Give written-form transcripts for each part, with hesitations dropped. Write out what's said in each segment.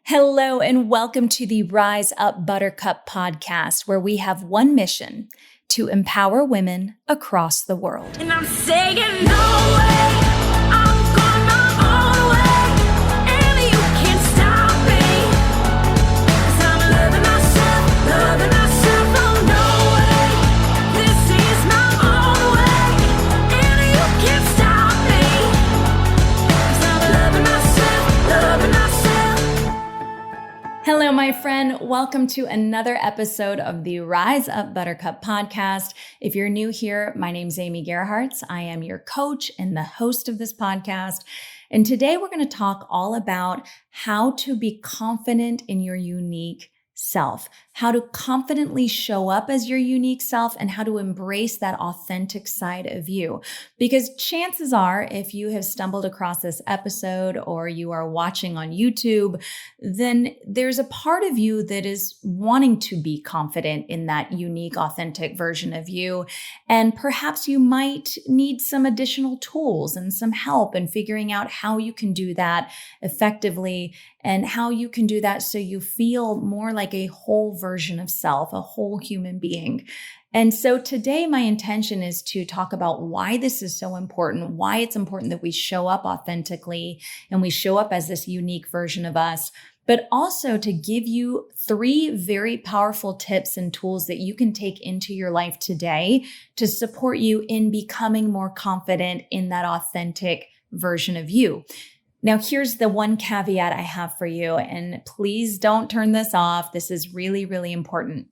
Hello, and welcome to the Rise Up Buttercup Podcast, where we have one mission: to empower women across the world. And I'm saying no way, I'm going my own way, and you can't stop me, 'cause I'm loving myself, oh no way, this is my own way, and you can't stop me, 'cause I'm loving myself. Hello, my friend. Welcome to another episode of the Rise Up Buttercup Podcast. If you're new here, my name's Amy Gerhartz. I am your coach and the host of this podcast. And today we're going to talk all about how to be confident in your unique self, how to confidently show up as your unique self, and how to embrace that authentic side of you. Because chances are, if you have stumbled across this episode or you are watching on YouTube, then there's a part of you that is wanting to be confident in that unique, authentic version of you. And perhaps you might need some additional tools and some help in figuring out how you can do that effectively and how you can do that so you feel more like a whole version of self, a whole human being. And so today my intention is to talk about why this is so important, why it's important that we show up authentically and we show up as this unique version of us, but also to give you 3 very powerful tips and tools that you can take into your life today to support you in becoming more confident in that authentic version of you. Now, here's the one caveat I have for you, and please don't turn this off. This is really, really important.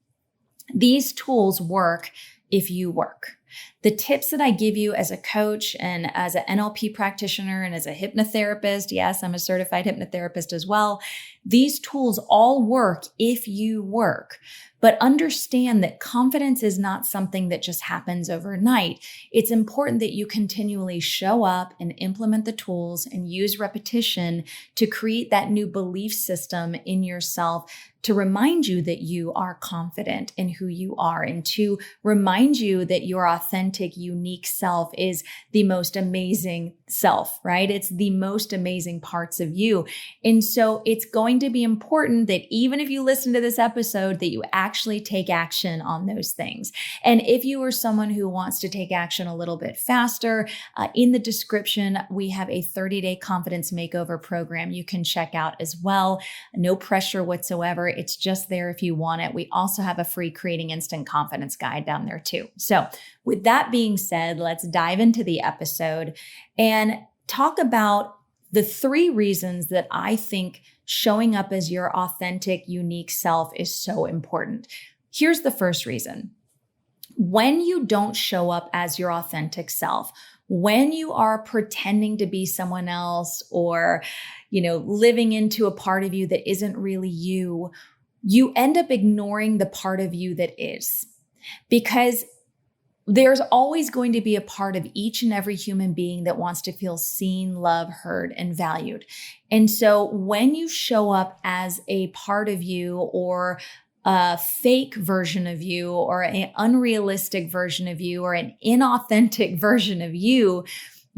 These tools work if you work. The tips that I give you as a coach and as an NLP practitioner and as a hypnotherapist, yes, I'm a certified hypnotherapist as well. These tools all work if you work. But understand that confidence is not something that just happens overnight. It's important that you continually show up and implement the tools and use repetition to create that new belief system in yourself to remind you that you are confident in who you are and to remind you that your authentic, unique self is the most amazing self, right? It's the most amazing parts of you. And so it's going to be important that even if you listen to this episode, that you actually take action on those things. And if you are someone who wants to take action a little bit faster, in the description, we have a 30-day Confidence Makeover program you can check out as well. No pressure whatsoever. It's just there if you want it. We also have a free Creating Instant Confidence guide down there too. So with that being said, let's dive into the episode and talk about the 3 reasons that I think showing up as your authentic, unique self is so important. Here's the first reason. When you don't show up as your authentic self, when you are pretending to be someone else or, living into a part of you that isn't really you, you end up ignoring the part of you that is. Because there's always going to be a part of each and every human being that wants to feel seen, loved, heard, and valued. And so when you show up as a part of you or a fake version of you or an unrealistic version of you or an inauthentic version of you,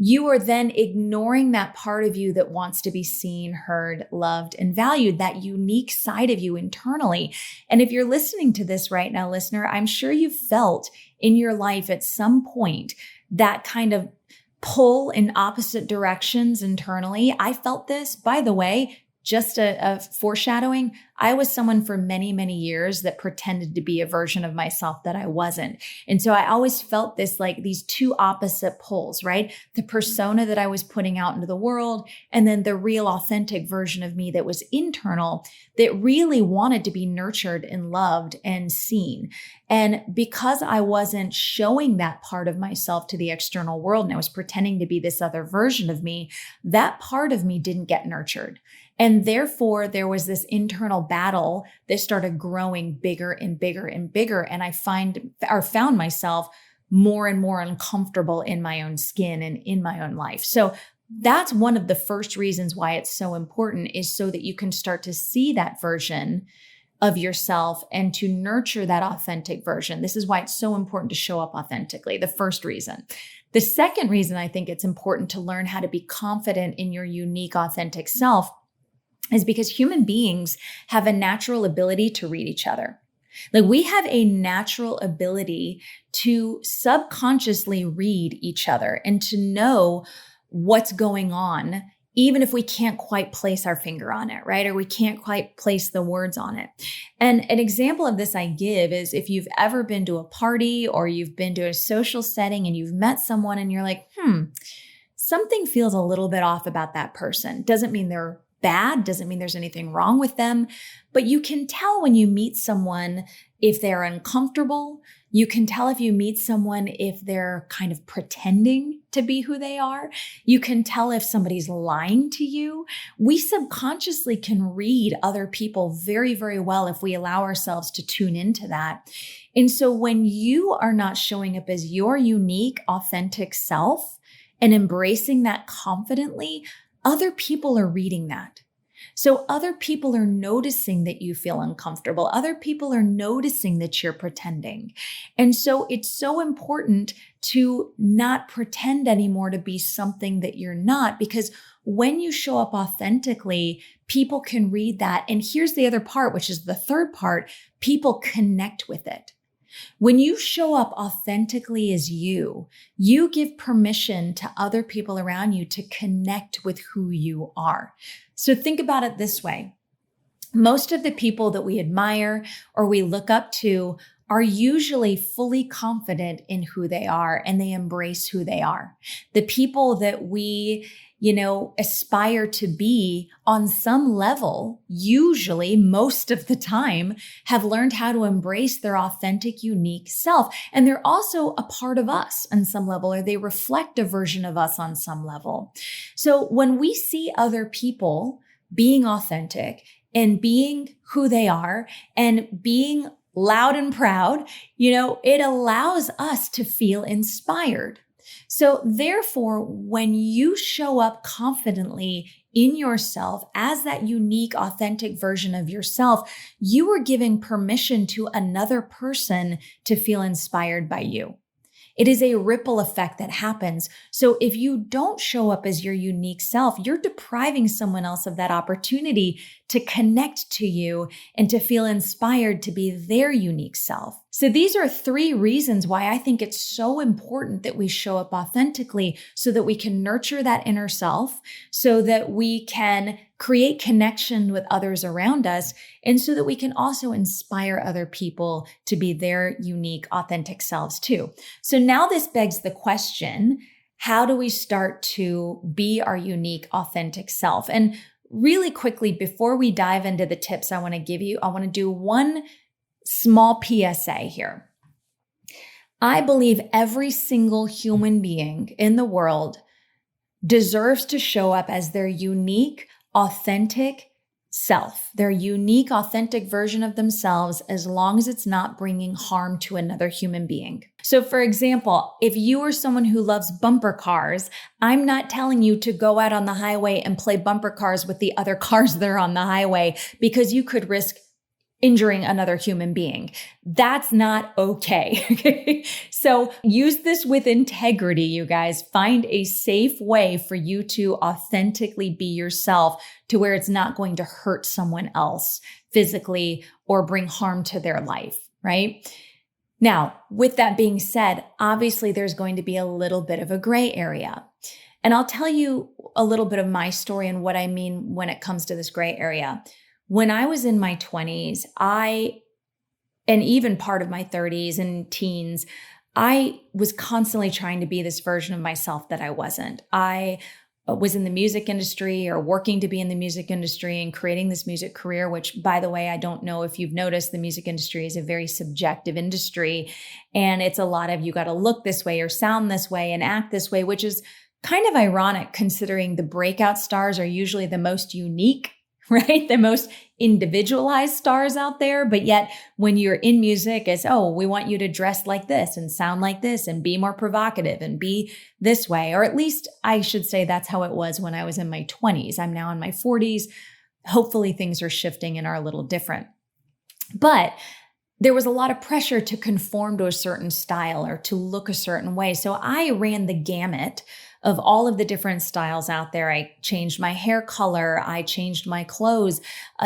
you are then ignoring that part of you that wants to be seen, heard, loved, and valued, that unique side of you internally. And if you're listening to this right now, listener, I'm sure you've felt in your life at some point that kind of pull in opposite directions internally. I felt this, by the way, just a foreshadowing. I was someone for many, many years that pretended to be a version of myself that I wasn't. And so I always felt this, like these 2 opposite pulls, right? The persona that I was putting out into the world, and then the real authentic version of me that was internal, that really wanted to be nurtured and loved and seen. And because I wasn't showing that part of myself to the external world and I was pretending to be this other version of me, that part of me didn't get nurtured. And therefore, there was this internal battle that started growing bigger and bigger and bigger. And I found myself more and more uncomfortable in my own skin and in my own life. So that's one of the first reasons why it's so important, is so that you can start to see that version of yourself and to nurture that authentic version. This is why it's so important to show up authentically. The first reason. The second reason I think it's important to learn how to be confident in your unique, authentic self is because human beings have a natural ability to read each other. Like we have a natural ability to subconsciously read each other and to know what's going on, even if we can't quite place our finger on it, right? Or we can't quite place the words on it. And an example of this I give is if you've ever been to a party or you've been to a social setting and you've met someone and you're like, something feels a little bit off about that person. Doesn't mean they're bad, doesn't mean there's anything wrong with them, but you can tell when you meet someone if they're uncomfortable. You can tell if you meet someone if they're kind of pretending to be who they are. You can tell if somebody's lying to you. We subconsciously can read other people very, very well if we allow ourselves to tune into that. And so when you are not showing up as your unique, authentic self and embracing that confidently, other people are reading that. So other people are noticing that you feel uncomfortable. Other people are noticing that you're pretending. And so it's so important to not pretend anymore to be something that you're not, because when you show up authentically, people can read that. And here's the other part, which is the third part, people connect with it. When you show up authentically as you give permission to other people around you to connect with who you are. So think about it this way. Most of the people that we admire or we look up to are usually fully confident in who they are and they embrace who they are. The people that we aspire to be on some level, usually most of the time, have learned how to embrace their authentic, unique self. And they're also a part of us on some level, or they reflect a version of us on some level. So when we see other people being authentic and being who they are and being loud and proud, it allows us to feel inspired. So therefore, when you show up confidently in yourself as that unique, authentic version of yourself, you are giving permission to another person to feel inspired by you. It is a ripple effect that happens. So if you don't show up as your unique self, you're depriving someone else of that opportunity to connect to you and to feel inspired to be their unique self. So these are 3 reasons why I think it's so important that we show up authentically so that we can nurture that inner self, so that we can create connection with others around us, and so that we can also inspire other people to be their unique, authentic selves too. So now this begs the question, how do we start to be our unique, authentic self? And really quickly, before we dive into the tips I want to give you, I want to do one small PSA here. I believe every single human being in the world deserves to show up as their unique, authentic self, their unique, authentic version of themselves, as long as it's not bringing harm to another human being. So for example, if you are someone who loves bumper cars, I'm not telling you to go out on the highway and play bumper cars with the other cars that are on the highway, because you could risk injuring another human being. That's not okay. So use this with integrity, you guys. Find a safe way for you to authentically be yourself to where it's not going to hurt someone else physically or bring harm to their life, right? Now, with that being said, obviously there's going to be a little bit of a gray area. And I'll tell you a little bit of my story and what I mean when it comes to this gray area. When I was in my 20s, and even part of my 30s and teens, I was constantly trying to be this version of myself that I wasn't. I was in the music industry or working to be in the music industry and creating this music career, which, by the way, I don't know if you've noticed, the music industry is a very subjective industry. And it's a lot of, you got to look this way or sound this way and act this way, which is kind of ironic considering the breakout stars are usually the most unique, right? The most individualized stars out there. But yet when you're in music, it's, oh, we want you to dress like this and sound like this and be more provocative and be this way. Or at least I should say that's how it was when I was in my 20s. I'm now in my 40s. Hopefully things are shifting and are a little different. But there was a lot of pressure to conform to a certain style or to look a certain way. So I ran the gamut of all of the different styles out there. I changed my hair color. I changed my clothes.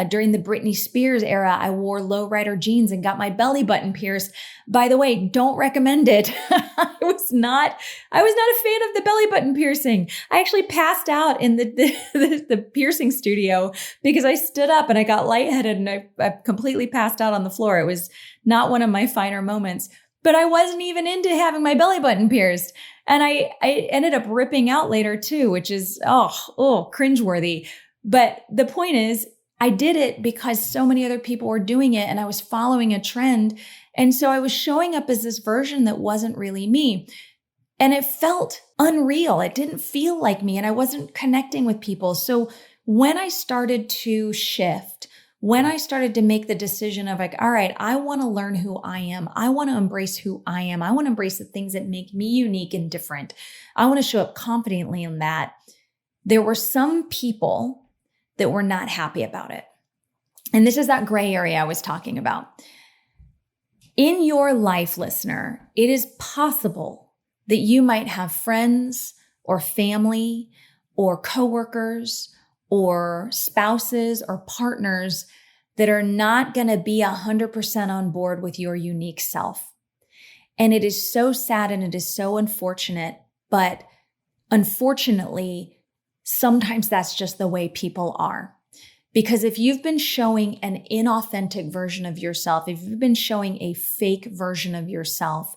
During the Britney Spears era, I wore lowrider jeans and got my belly button pierced. By the way, don't recommend it. I was not a fan of the belly button piercing. I actually passed out in the piercing studio because I stood up and I got lightheaded and I completely passed out on the floor. It was not one of my finer moments, but I wasn't even into having my belly button pierced. And I ended up ripping out later too, which is, cringeworthy. But the point is, I did it because so many other people were doing it and I was following a trend. And so I was showing up as this version that wasn't really me. And it felt unreal. It didn't feel like me and I wasn't connecting with people. So when I started to shift, when I started to make the decision of like, all right, I want to learn who I am. I want to embrace who I am. I want to embrace the things that make me unique and different. I want to show up confidently in that. There were some people that were not happy about it. And this is that gray area I was talking about. In your life, listener, it is possible that you might have friends or family or coworkers or spouses or partners that are not going to be 100% on board with your unique self. And it is so sad and it is so unfortunate, but unfortunately, sometimes that's just the way people are. Because if you've been showing an inauthentic version of yourself, if you've been showing a fake version of yourself,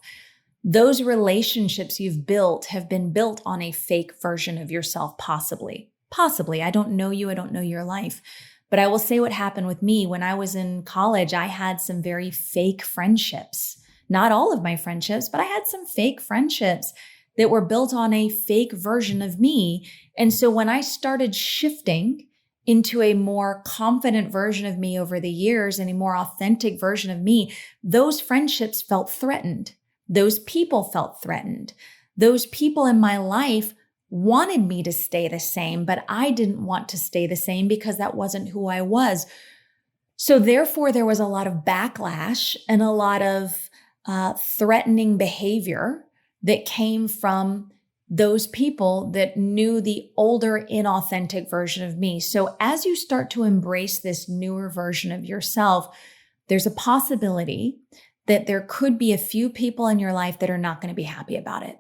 those relationships you've built have been built on a fake version of yourself, possibly. Possibly. I don't know you. I don't know your life. But I will say what happened with me. When I was in college, I had some very fake friendships. Not all of my friendships, but I had some fake friendships that were built on a fake version of me. And so when I started shifting into a more confident version of me over the years and a more authentic version of me, those friendships felt threatened. Those people felt threatened. Those people in my life wanted me to stay the same, but I didn't want to stay the same because that wasn't who I was. So therefore, there was a lot of backlash and a lot of threatening behavior that came from those people that knew the older, inauthentic version of me. So as you start to embrace this newer version of yourself, there's a possibility that there could be a few people in your life that are not going to be happy about it.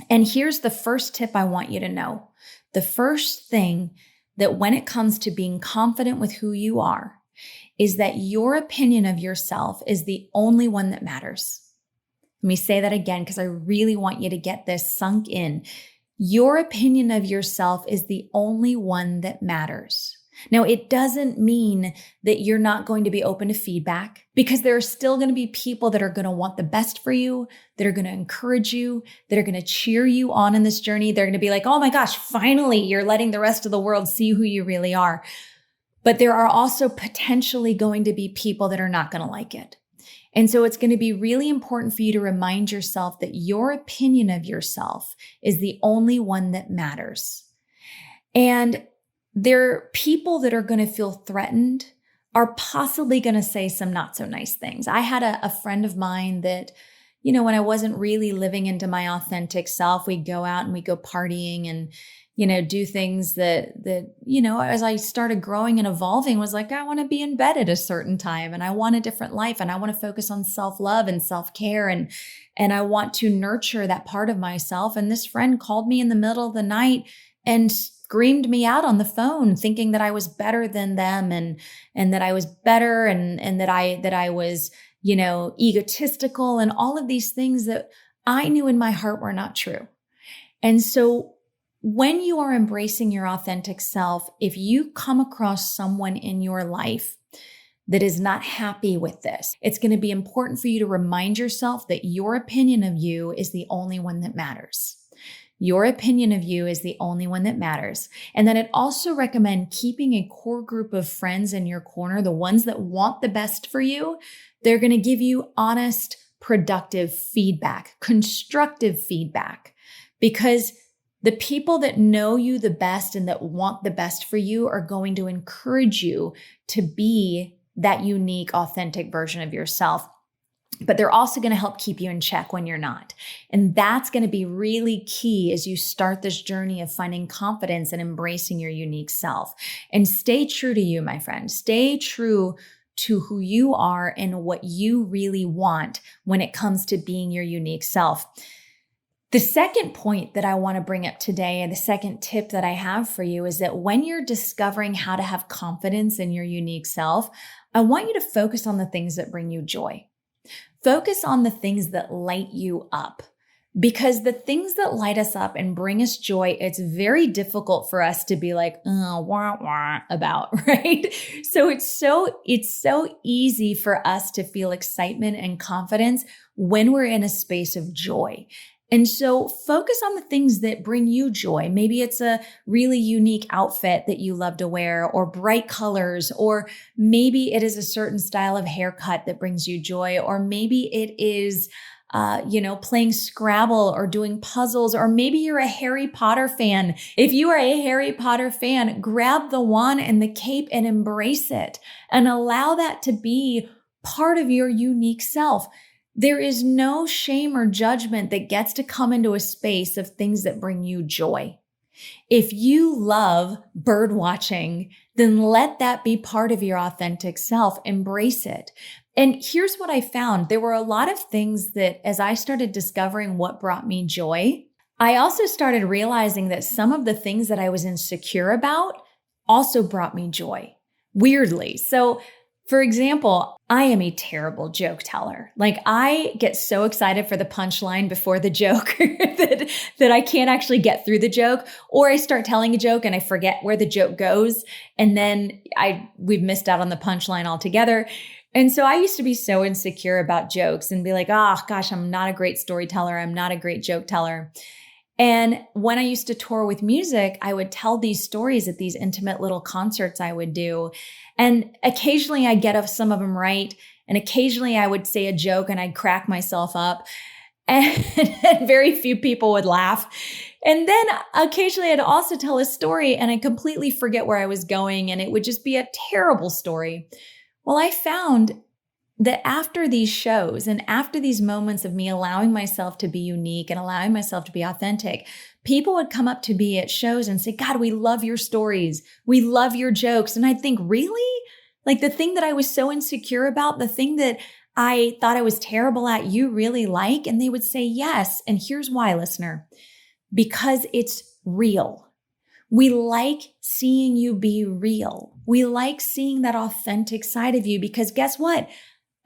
And here's the first tip I want you to know. The first thing that when it comes to being confident with who you are is that your opinion of yourself is the only one that matters. Let me say that again because I really want you to get this sunk in. Your opinion of yourself is the only one that matters. Now, it doesn't mean that you're not going to be open to feedback because there are still going to be people that are going to want the best for you, that are going to encourage you, that are going to cheer you on in this journey. They're going to be like, oh my gosh, finally, you're letting the rest of the world see who you really are. But there are also potentially going to be people that are not going to like it. And so it's going to be really important for you to remind yourself that your opinion of yourself is the only one that matters. And there are people that are going to feel threatened, are possibly going to say some not so nice things. I had a friend of mine that, you know, when I wasn't really living into my authentic self, we'd go out and we'd go partying and, you know, do things that, you know, as I started growing and evolving was like, I want to be in bed at a certain time and I want a different life and I want to focus on self-love and self-care and I want to nurture that part of myself. And this friend called me in the middle of the night and screamed me out on the phone thinking that I was better than them and that I was better and that I was, you know, egotistical and all of these things that I knew in my heart were not true. And so when you are embracing your authentic self, if you come across someone in your life that is not happy with this, it's going to be important for you to remind yourself that your opinion of you is the only one that matters. Your opinion of you is the only one that matters. And then I'd also recommend keeping a core group of friends in your corner, the ones that want the best for you. They're going to give you honest, productive feedback, constructive feedback, because the people that know you the best and that want the best for you are going to encourage you to be that unique, authentic version of yourself. but they're also going to help keep you in check when you're not. And that's going to be really key as you start this journey of finding confidence and embracing your unique self. And stay true to you, my friend. Stay true to who you are and what you really want when it comes to being your unique self. The second point that I want to bring up today, and the second tip that I have for you, is that when you're discovering how to have confidence in your unique self, I want you to focus on the things that bring you joy. Focus on the things that light you up, because the things that light us up and bring us joy, it's very difficult for us to be like, wah, wah, about, right? So it's so easy for us to feel excitement and confidence when we're in a space of joy. And so focus on the things that bring you joy. Maybe it's a really unique outfit that you love to wear, or bright colors, or maybe it is a certain style of haircut that brings you joy, or maybe it is, playing Scrabble or doing puzzles, or maybe you're a Harry Potter fan. If you are a Harry Potter fan, grab the wand and the cape and embrace it and allow that to be part of your unique self. There is no shame or judgment that gets to come into a space of things that bring you joy. If you love bird watching, then let that be part of your authentic self. Embrace it. And here's what I found. There were a lot of things that, as I started discovering what brought me joy, I also started realizing that some of the things that I was insecure about also brought me joy, weirdly. So, for example, I am a terrible joke teller. Like, I get so excited for the punchline before the joke that I can't actually get through the joke, or I start telling a joke and I forget where the joke goes. And then we've missed out on the punchline altogether. And so I used to be so insecure about jokes and be like, oh gosh, I'm not a great storyteller. I'm not a great joke teller. And when I used to tour with music, I would tell these stories at these intimate little concerts I would do. And occasionally I'd get some of them right. And occasionally I would say a joke and I'd crack myself up. And very few people would laugh. And then occasionally I'd also tell a story and I'd completely forget where I was going. And it would just be a terrible story. Well, I found that after these shows and after these moments of me allowing myself to be unique and allowing myself to be authentic, people would come up to me at shows and say, God, we love your stories. We love your jokes. And I'd think, really? Like, the thing that I was so insecure about, the thing that I thought I was terrible at, you really like? And they would say, yes. And here's why, listener, because it's real. We like seeing you be real. We like seeing that authentic side of you, because guess what?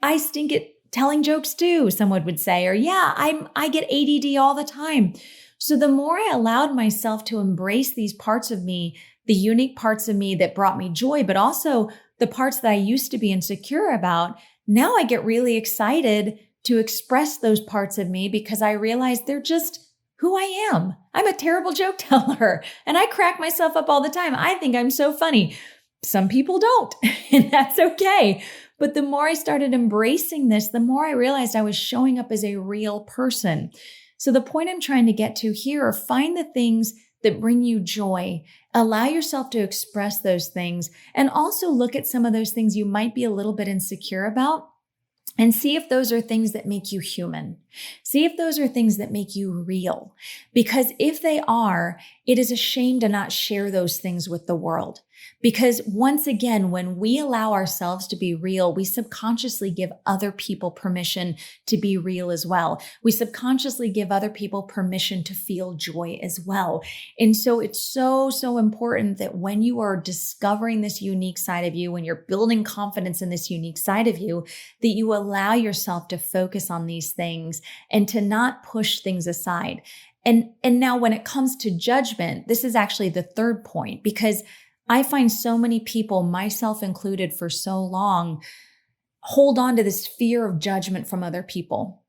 I stink at telling jokes too, someone would say, or yeah, I get ADD all the time. So the more I allowed myself to embrace these parts of me, the unique parts of me that brought me joy, but also the parts that I used to be insecure about, now I get really excited to express those parts of me, because I realize they're just who I am. I'm a terrible joke teller and I crack myself up all the time. I think I'm so funny. Some people don't, and that's okay. But the more I started embracing this, the more I realized I was showing up as a real person. So the point I'm trying to get to here are find the things that bring you joy. Allow yourself to express those things, and also look at some of those things you might be a little bit insecure about, and see if those are things that make you human. See if those are things that make you real. Because if they are, it is a shame to not share those things with the world. Because once again, when we allow ourselves to be real, we subconsciously give other people permission to be real as well. We subconsciously give other people permission to feel joy as well. And so it's so, so important that when you are discovering this unique side of you, when you're building confidence in this unique side of you, that you allow yourself to focus on these things and to not push things aside. And now when it comes to judgment, this is actually the third point, because I find so many people, myself included for so long, hold on to this fear of judgment from other people.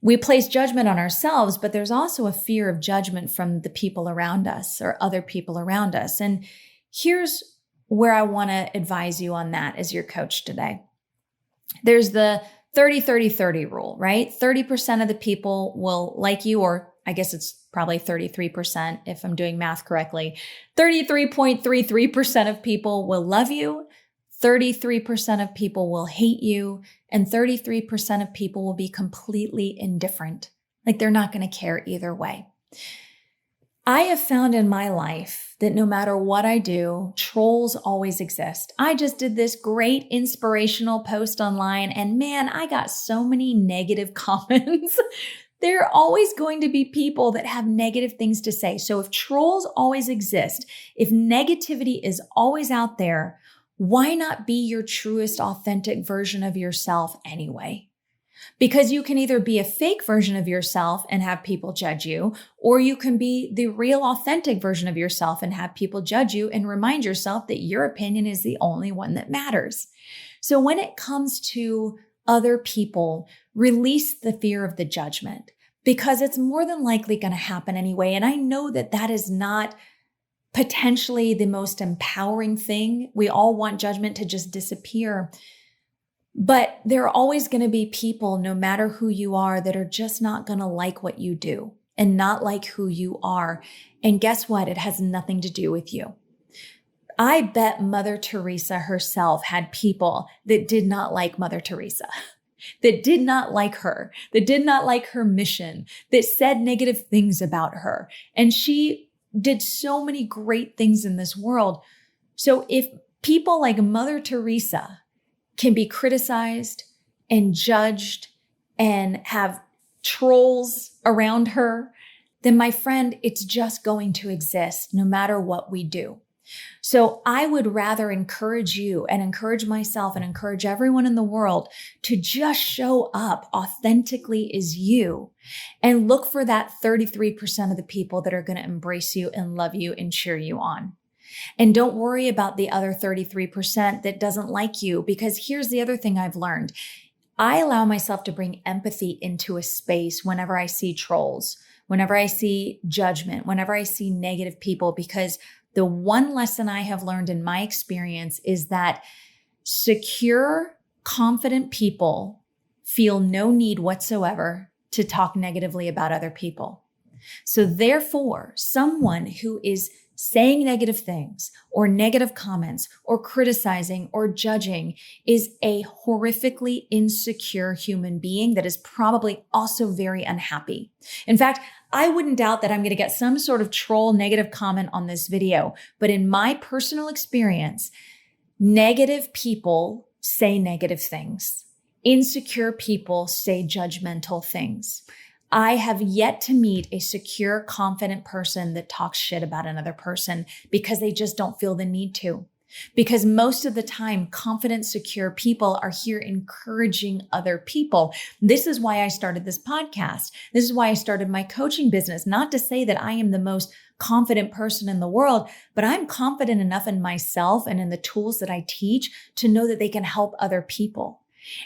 We place judgment on ourselves, but there's also a fear of judgment from the people around us or other people around us. And here's where I want to advise you on that as your coach today. There's the 30-30-30 rule, right? 30% of the people will like you, or I guess it's probably 33% if I'm doing math correctly. 33.33% of people will love you. 33% of people will hate you, and 33% of people will be completely indifferent. Like they're not going to care either way. I have found in my life that no matter what I do, trolls always exist. I just did this great inspirational post online, and man, I got so many negative comments. There are always going to be people that have negative things to say. So if trolls always exist, if negativity is always out there, why not be your truest, authentic version of yourself anyway? Because you can either be a fake version of yourself and have people judge you, or you can be the real, authentic version of yourself and have people judge you and remind yourself that your opinion is the only one that matters. So when it comes to other people, release the fear of the judgment, because it's more than likely going to happen anyway. And I know that that is not potentially the most empowering thing. We all want judgment to just disappear. But there are always going to be people, no matter who you are, that are just not going to like what you do and not like who you are. And guess what? It has nothing to do with you. I bet Mother Teresa herself had people that did not like Mother Teresa, that did not like her, that did not like her mission, that said negative things about her. And she did so many great things in this world. So if people like Mother Teresa can be criticized and judged and have trolls around her, then my friend, it's just going to exist no matter what we do. So I would rather encourage you and encourage myself and encourage everyone in the world to just show up authentically as you and look for that 33% of the people that are going to embrace you and love you and cheer you on. And don't worry about the other 33% that doesn't like you, because here's the other thing I've learned. I allow myself to bring empathy into a space whenever I see trolls, whenever I see judgment, whenever I see negative people, because the one lesson I have learned in my experience is that secure, confident people feel no need whatsoever to talk negatively about other people. So therefore, someone who is saying negative things or negative comments or criticizing or judging is a horrifically insecure human being that is probably also very unhappy. In fact, I wouldn't doubt that I'm going to get some sort of troll negative comment on this video, but in my personal experience, negative people say negative things. Insecure people say judgmental things. I have yet to meet a secure, confident person that talks shit about another person because they just don't feel the need to. Because most of the time, confident, secure people are here encouraging other people. This is why I started this podcast. This is why I started my coaching business. Not to say that I am the most confident person in the world, but I'm confident enough in myself and in the tools that I teach to know that they can help other people.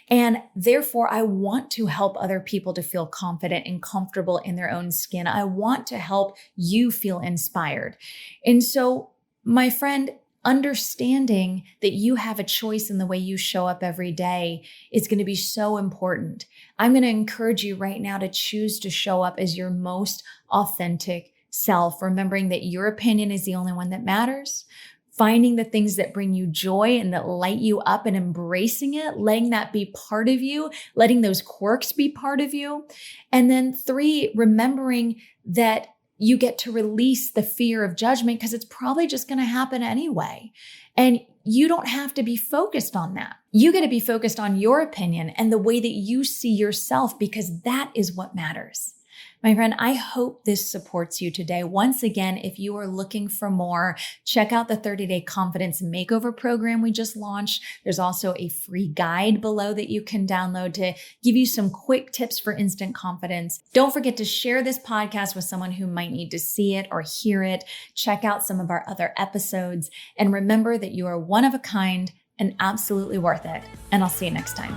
And therefore, I want to help other people to feel confident and comfortable in their own skin. I want to help you feel inspired. And so, my friend, understanding that you have a choice in the way you show up every day is going to be so important. I'm going to encourage you right now to choose to show up as your most authentic self, remembering that your opinion is the only one that matters. Finding the things that bring you joy and that light you up and embracing it, letting that be part of you, letting those quirks be part of you. And then 3, remembering that you get to release the fear of judgment because it's probably just going to happen anyway. And you don't have to be focused on that. You get to be focused on your opinion and the way that you see yourself, because that is what matters. My friend, I hope this supports you today. Once again, if you are looking for more, check out the 30-day Confidence Makeover program we just launched. There's also a free guide below that you can download to give you some quick tips for instant confidence. Don't forget to share this podcast with someone who might need to see it or hear it. Check out some of our other episodes. And remember that you are one of a kind and absolutely worth it. And I'll see you next time.